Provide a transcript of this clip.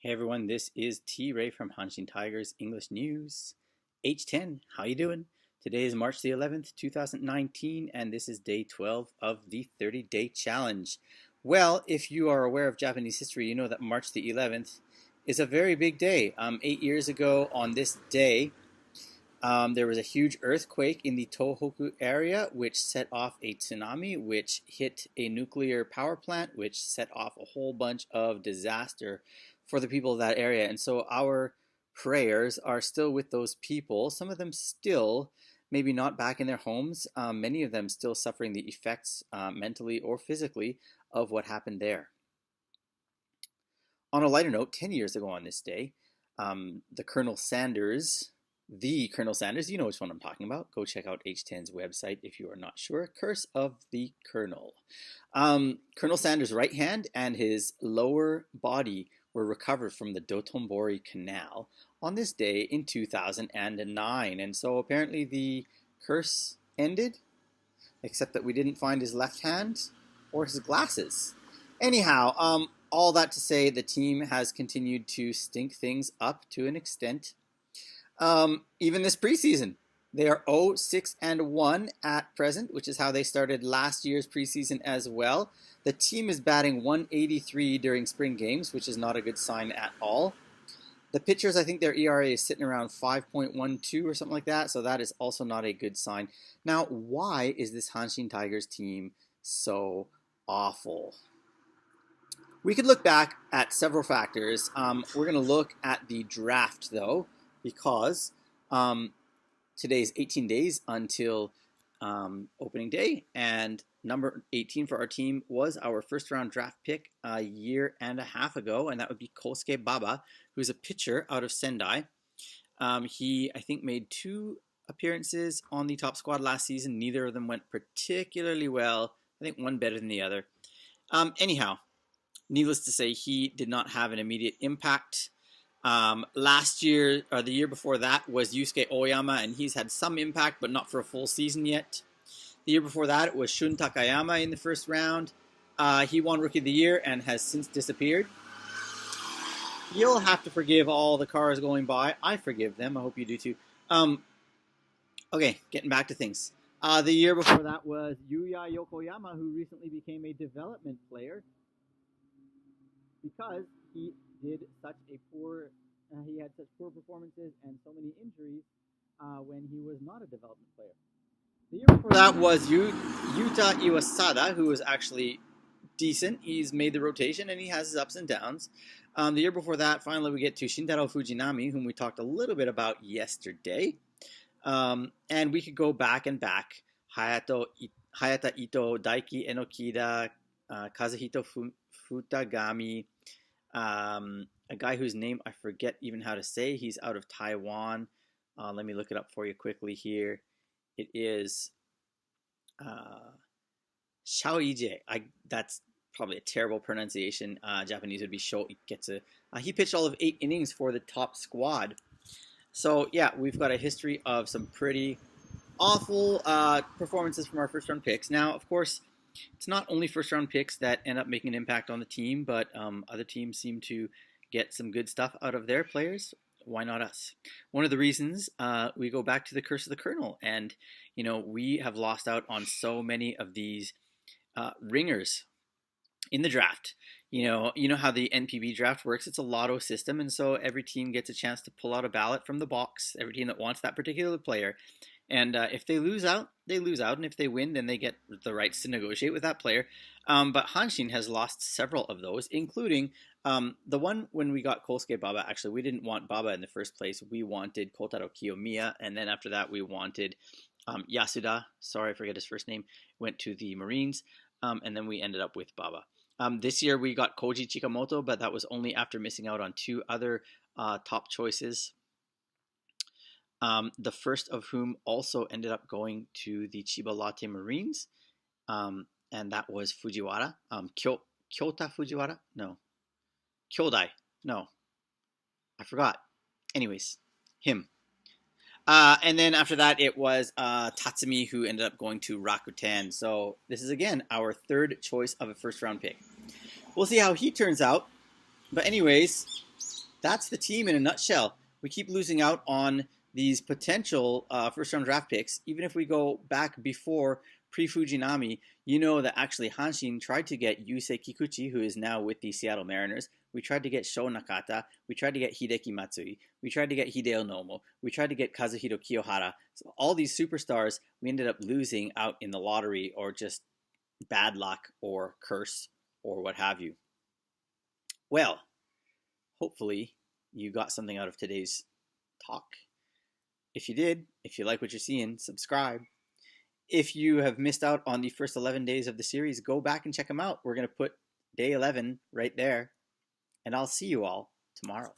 Hey everyone, this is T. Ray from Hanshin Tigers English News. H10, how you doing? Today is March the 11th, 2019, and this is day 12 of the 30-day challenge. Well, if you are aware of Japanese history, you know that March the 11th is a very big day. 8 years ago on this day, there was a huge earthquake in the Tohoku area, which set off a tsunami, which hit a nuclear power plant, which set off a whole bunch of disaster for the people of that area. And so our prayers are still with those people. Some of them still, maybe not back in their homes. Many of them still suffering the effects mentally or physically of what happened there. On a lighter note, 10 years ago on this day, Colonel Sanders, you know which one I'm talking about. Go check out H10's website if you are not sure. Curse of the Colonel. Colonel Sanders' right hand and his lower body were recovered from the Dotonbori Canal on this day in 2009. And so apparently the curse ended, except that we didn't find his left hand or his glasses. Anyhow, all that to say, the team has continued to stink things up to an extent. Even this preseason, they are 0-6-1 at present, which is how they started last year's preseason as well. The team is batting 183 during spring games, which is not a good sign at all. The pitchers, I think their ERA is sitting around 5.12 or something like that, so that is also not a good sign. Now, why is this Hanshin Tigers team so awful? We could look back at several factors. We're going to look at the draft, though, because today's 18 days until opening day, and number 18 for our team was our first round draft pick a year and a half ago, and that would be Kosuke Baba, who's a pitcher out of Sendai. He, I think, made 2 appearances on the top squad last season. Neither of them went particularly well. I think one better than the other. Anyhow, needless to say, he did not have an immediate impact. Last year, or the year before that, was Yusuke Oyama, and he's had some impact, but not for a full season yet. The year before that, it was Shun Takayama in the first round. He won Rookie of the Year and has since disappeared. You'll have to forgive all the cars going by. I forgive them. I hope you do too. Okay, getting back to things. The year before that was Yuya Yokoyama, who recently became a development player because he had such poor performances and so many injuries when he was not a development player. The year before that was Yuta Iwasada, who was actually decent. He's made the rotation and he has his ups and downs. The year before that, finally we get to Shintaro Fujinami, whom we talked a little bit about yesterday. And we could go back and back. Hayata Ito, Daiki Enokida, Kazuhito Futagami, a guy whose name I forget even how to say. He's out of Taiwan. Let me look it up for you quickly here. It is Xiao Ije. That's probably a terrible pronunciation. Japanese would be Shou Iketsu. He pitched all of 8 innings for the top squad. So yeah, we've got a history of some pretty awful performances from our first round picks. Now, of course, it's not only first round picks that end up making an impact on the team, but other teams seem to get some good stuff out of their players. Why not us? One of the reasons we go back to the curse of the Colonel, and we have lost out on so many of these ringers in the draft. You know how the NPB draft works. It's a lotto system, and so every team gets a chance to pull out a ballot from the box. Every team that wants that particular player. And if they lose out, they lose out. And if they win, then they get the rights to negotiate with that player. But Hanshin has lost several of those, including the one when we got Kosuke Baba. Actually, we didn't want Baba in the first place. We wanted Kotaro Kiyomiya. And then after that, we wanted Yasuda. Sorry, I forget his first name. Went to the Marines. And then we ended up with Baba. This year, we got Koji Chikamoto, but that was only after missing out on 2 other top choices. The first of whom also ended up going to the Chiba Lotte Marines, and that was Fujiwara. Kyota Fujiwara? No. Kyodai? No. I forgot. Anyways, him. And then after that, it was Tatsumi, who ended up going to Rakuten. So this is, again, our 3rd choice of a first-round pick. We'll see how he turns out. But anyways, that's the team in a nutshell. We keep losing out on these potential first-round draft picks. Even if we go back before pre-Fujinami, you know that actually Hanshin tried to get Yusei Kikuchi, who is now with the Seattle Mariners. We tried to get Sho Nakata. We tried to get Hideki Matsui. We tried to get Hideo Nomo. We tried to get Kazuhiro Kiyohara. So all these superstars we ended up losing out in the lottery, or just bad luck or curse or what have you. Well, hopefully you got something out of today's talk. If you did, if you like what you're seeing, subscribe. If you have missed out on the first 11 days of the series, go back and check them out. We're going to put day 11 right there. And I'll see you all tomorrow.